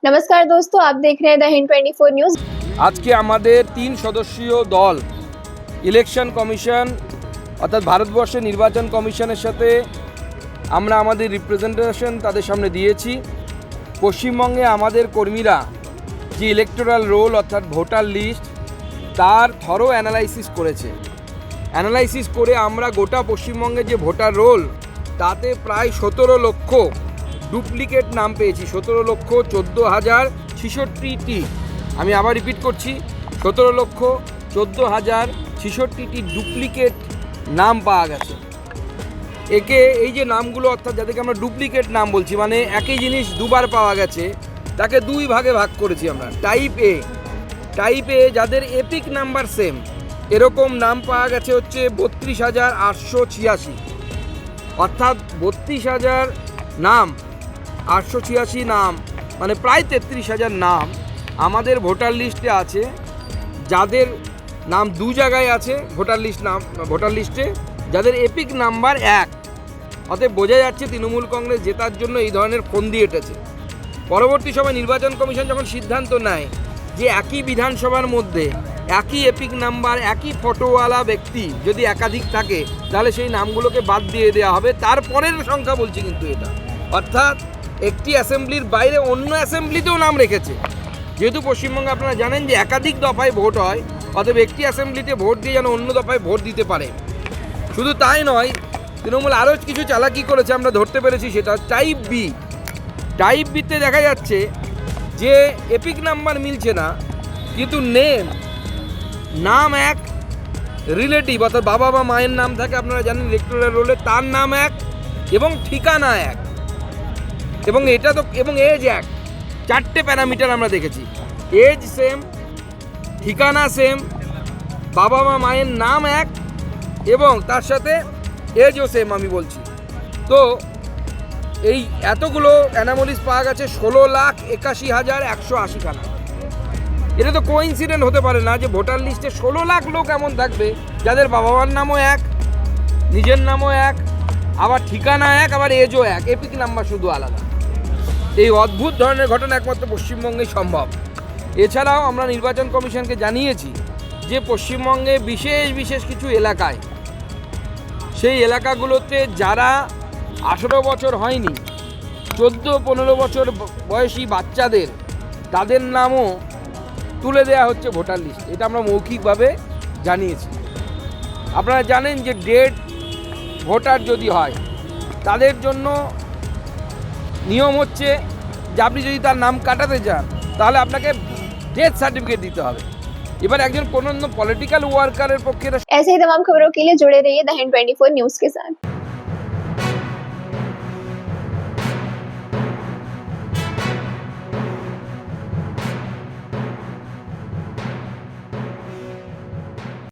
नमस्कार दोस्तों, आप देख रहे हैं द हिंद 24 न्यूज। আজকে আমাদের 3 সদস্যীয় দল ইলেকশন কমিশন অর্থাৎ ভারতবর্ষের নির্বাচন কমিশনের সাথে আমরা আমাদের রিপ্রেজেন্টেশন তাদের সামনে দিয়েছি। পশ্চিমবঙ্গে আমাদের কর্মীরা যে ইলেকটোরাল রোল অর্থাৎ ভোটার লিস্ট তার থরো অ্যানালাইসিস করেছে। অ্যানালাইসিস করে আমরা গোটা পশ্চিমবঙ্গে যে ভোটার রোল তাতে প্রায় 17 লক্ষ ডুপ্লিকেট নাম পেয়েছি। 17,14,066টি, আমি আবার রিপিট করছি, 17,14,066টি ডুপ্লিকেট নাম পাওয়া গেছে। এই যে নামগুলো অর্থাৎ যাদেরকে আমরা ডুপ্লিকেট নাম বলছি, মানে একই জিনিস দুবার পাওয়া গেছে, তাকে দুই ভাগে ভাগ করেছি আমরা। টাইপ এ যাদের এপিক নাম্বার সেম, এরকম নাম পাওয়া গেছে হচ্ছে 32,886, অর্থাৎ 32,000 নাম, 886 নাম, মানে প্রায় 33,000 নাম আমাদের ভোটার লিস্টে আছে, যাদের নাম দু জায়গায় আছে ভোটার লিস্টে, যাদের এপিক নাম্বার 1। অতএব বোঝা যাচ্ছে তৃণমূল কংগ্রেস জেতার জন্য এই ধরনের ফন্দি এঁটেছে। পরবর্তী সময় নির্বাচন কমিশন যখন সিদ্ধান্ত নেয় যে একই বিধানসভার মধ্যে একই এপিক নাম্বার, একই ফটোওয়ালা ব্যক্তি যদি একাধিক থাকে, তাহলে সেই নামগুলোকে বাদ দিয়ে দেওয়া হবে। তারপরের সংখ্যা বলছি কিন্তু এটা, অর্থাৎ একটি অ্যাসেম্বলির বাইরে অন্য অ্যাসেম্বলিতেও নাম রেখেছে। যেহেতু পশ্চিমবঙ্গে আপনারা জানেন যে একাধিক দফায় ভোট হয়, অতএব একটি অ্যাসেম্বলিতে ভোট দিয়ে যেন অন্য দফায় ভোট দিতে পারে। শুধু তাই নয়, তৃণমূল আরও কিছু চালাকি করেছে, আমরা ধরতে পেরেছি। সেটা টাইপ বিতে দেখা যাচ্ছে যে এপিক নাম্বার মিলছে না, কিন্তু নাম এক, রিলেটিভ অর্থাৎ বাবা বা মায়ের নাম থাকে, আপনারা জানেন ইলেকটোরাল রোলে, তার নাম এক এবং ঠিকানা এক, এবং এজ এক। 4টে প্যারামিটার আমরা দেখেছি, এজ সেম, ঠিকানা সেম, বাবা মা মায়ের নাম এক, এবং তার সাথে এজও সেম। আমি বলছি তো এই এতগুলো অ্যানামলিস পাওয়া গেছে 16,81,180 খানা। এটা তো কোইন্সিডেন্ট হতে পারে না যে ভোটার লিস্টে 16 লাখ লোক এমন থাকবে যাদের বাবা মার নামও এক, নিজের নামও এক, আবার ঠিকানা এক, আবার এজও এক, এপিক নাম্বার শুধু আলাদা। এই অদ্ভুত ধরনের ঘটনা একমাত্র পশ্চিমবঙ্গেই সম্ভব। এছাড়াও আমরা নির্বাচন কমিশনকে জানিয়েছি যে পশ্চিমবঙ্গে বিশেষ কিছু এলাকায়, সেই এলাকাগুলোতে যারা 18 বছর হয়নি, 14-15 বছর বয়সী বাচ্চাদের, তাদের নামও তুলে দেওয়া হচ্ছে ভোটার লিস্ট। এটা আমরা মৌখিকভাবে জানিয়েছি। আপনারা জানেন যে ডেড ভোটার যদি হয়, তাদের জন্য নিয়ম হচ্ছে যে আপনি যদি তার নাম কাটাতে চান, তাহলে আপনাকে ডেথ সার্টিফিকেট দিতে হবে। এবার একজন কোনো পলিটিক্যাল ওয়ার্কারের পক্ষে ऐसे ही तमाम खबरों के लिए जुड़े रहिए द हिंद 24 न्यूज के साथ।